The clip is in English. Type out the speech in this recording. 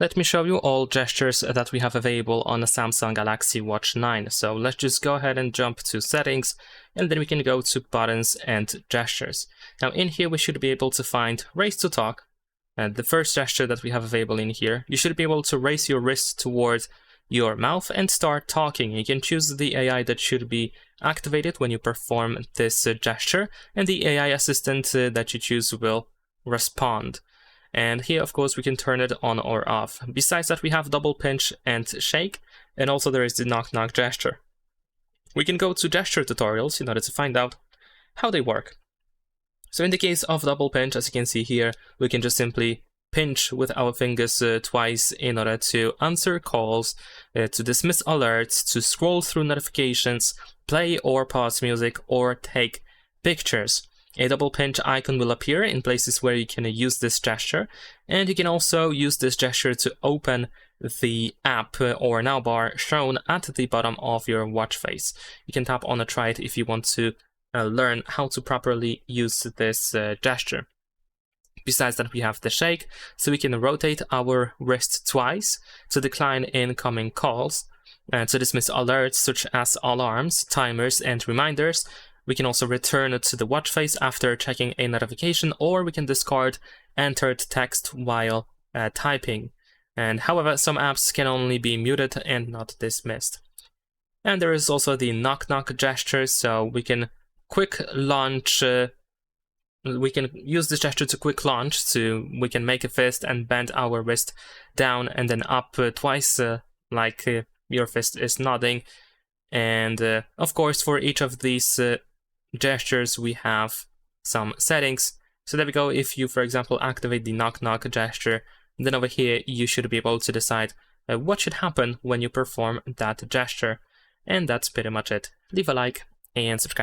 Let me show you all gestures that we have available on the Samsung Galaxy Watch 9. So let's just go ahead and jump to settings, and then we can go to buttons and gestures. Now in here we should be able to find raise to talk, and the first gesture that we have available in here. You should be able to raise your wrist towards your mouth and start talking. You can choose the AI that should be activated when you perform this gesture, and the AI assistant that you choose will respond. And here, of course, we can turn it on or off. Besides that, we have double pinch and shake, and also there is the knock knock gesture. We can go to gesture tutorials in order to find out how they work. So in the case of double pinch, as you can see here, we can just simply pinch with our fingers twice in order to answer calls, to dismiss alerts, to scroll through notifications, play or pause music, or take pictures. A double pinch icon will appear in places where you can use this gesture, and you can also use this gesture to open the app or now bar shown at the bottom of your watch face. You can tap on a try it if you want to learn how to properly use this gesture. Besides that, we have the shake, so we can rotate our wrist twice to decline incoming calls, and to dismiss alerts such as alarms, timers, and reminders. We can also return to the watch face after checking a notification, or we can discard entered text while typing. And however, some apps can only be muted and not dismissed. And there is also the knock knock gesture, so we can quick launch. We can use this gesture to quick launch, so we can make a fist and bend our wrist down and then up twice, like your fist is nodding. And of course, for each of these gestures, we have some settings. So there we go. If you, for example, activate the knock knock gesture, then over here you should be able to decide what should happen when you perform that gesture. And that's pretty much it. Leave a like and subscribe.